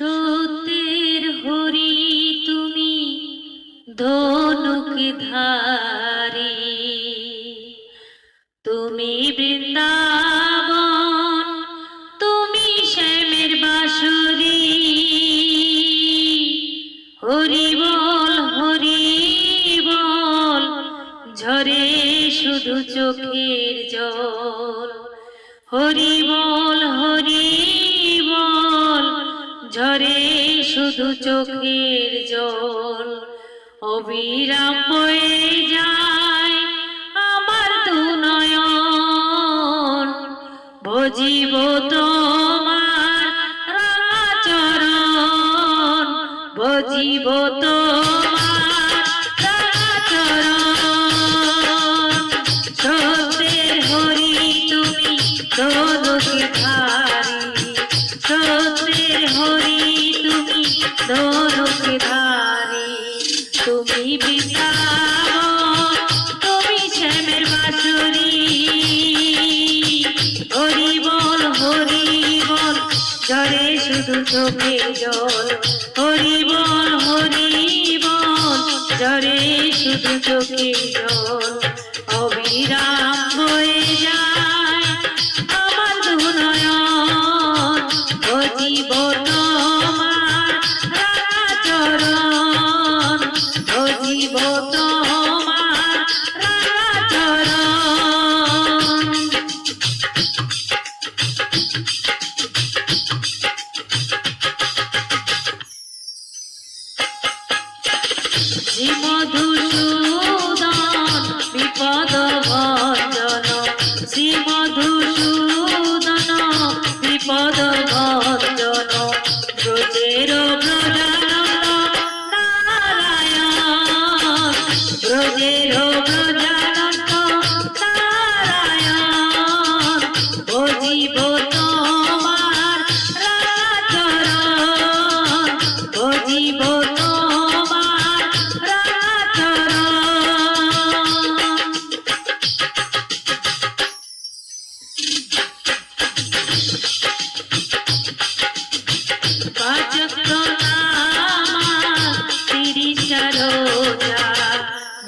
সত্যের হরি তুমি ধনুক ধারী, তুমি বৃন্দাবন, তুমি শ্যামের বাঁশরী। হরি বল ঝরে শুধু চোখের জল। হরি বল ঝরে শুধু চোখের জল। অবিরাম বয়ে যায় আমার দু নয়ন, ভজিব তোমার রাঙা চরণ, ভজিব তোমার রাঙা চরণ। সত্যের হরি তুমি ধনুক ধারী, সত্যের হরি তুমি ধনুক ধারী। তুমি বৃন্দাবন, তুমি শ্যামের বাঁশরী। হরি বল ঝরে শুধু চোখের জল। হরি বল ঝরে শুধু চোখের জল। অবিরাম বয়ে যায় আমার দু নয়ন, ভজিব তোমার রাঙা চরণ, ভজিব তোমার রাঙা চরণ। শ্রী মধুসূদন বিপদ ভঞ্জন, শ্রী মধুসূদন বিপদ ভঞ্জন। ব্রজের ব্রজানন্দ নারায়ণ, ব্রজের ব্রজানন্দ নারায়ণ। ভজিব তোমার রাঙা চরণ, ভজিব তোমার রাঙা চরণ। পাঁচক্য নামাজ 30টা রোজা,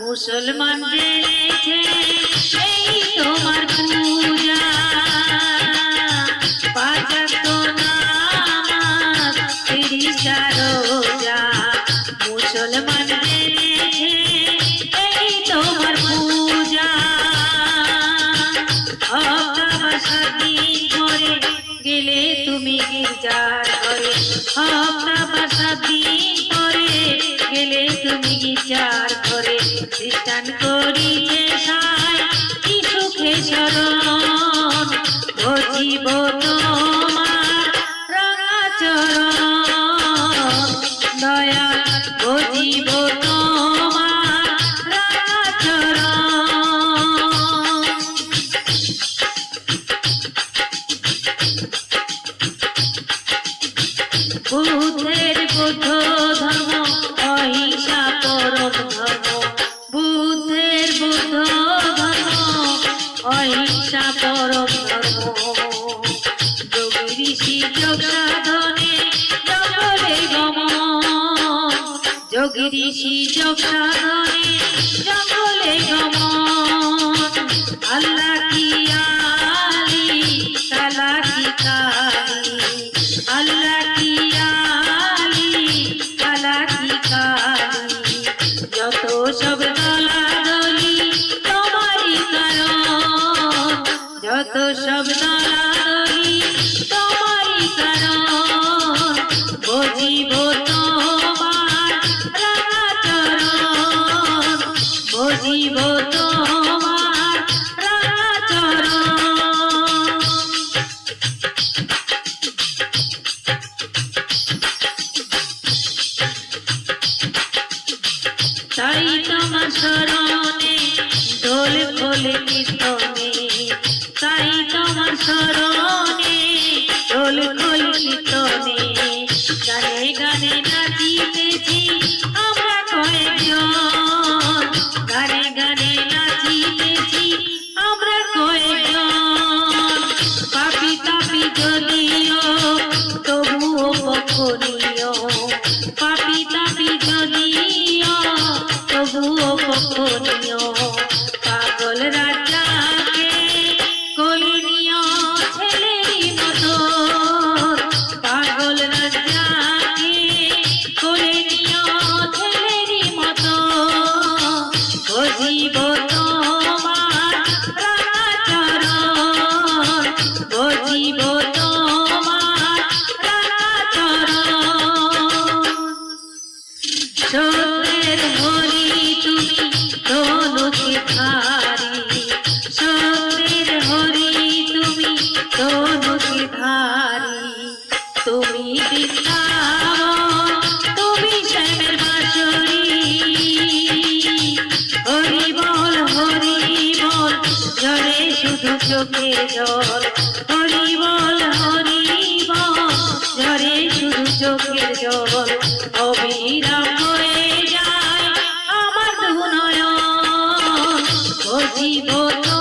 মুসলমান জেনেছে এই তোমার পূজা। পাঁচক্য নামাজ 30টা রোজা, মুসলমান জেনেছে এই তোমার পূজা। হপ্তা 7 দিন পরে গেলে তুমি গির্জার ঘরে, হপ্তা 7 দিন পরে গেলে তুমি গির্জার ঘরে। খ্রিস্টান করিছে সাই কি সুখে শরণ, ভজিব তোমার রাঙা চরণ। দয়া ভজিব তোমার রাঙা চরণ। বুদ্ধের বুদ্ধ ধর্ম, অহিংসা পরম ধর্ম। বুদ্ধের বুদ্ধ ধর্ম, অহিংসা পরম ধর্ম। যোগী ঋষি যোগ সাধনে জঙ্গলে গমন, যোগী ঋষি যোগ সাধনে জঙ্গলে গমন। আল্লাহ কি আলি, কালা কি কালি, আল্লাহ কি আলি, কালা কি কালি। যত সব দলাদলি তোমারই কারণ, যত সব দলাদলি তোমারই কারণ। ভজিব তোমার রাঙা চরণ, ভজিব তোমার রাঙা চরণ। তাই তোমার শরণে দোল খোলে কীর্তনে, তাই তোমার শরণে দোল খোলে কীর্তনে। গানে গানে নাচিতেছি আমরা কয়েকজন, গানে গানে নাচিতেছি আমরা কয়েকজন। পাপি তাপি যদিও তবুও পক্ষ করিও পাপি তাপি যদিও তবুও কখনিও পাগল রাজাকে কোলে নিও ছেলেরই মতো পাগল রাজাকে কোলে নিও ছেলেরই মতো বুঝিব তোমার রাঙাচরণ বুঝিব তোমার রাঙাচরণ সত্যের হরি তুমি দোলকে ধারি সত্যের হরি তুমি দোলকে ধারি তুমি বৃন্দাবন তুমি শ্যামের বাঁশরি হরি বল ঝরে শুধু চোখের জল হরি বল ঝরে শুধু চোখের জল অবিরাম হয়ে যায় আমার দু নয়ন বুঝিব তো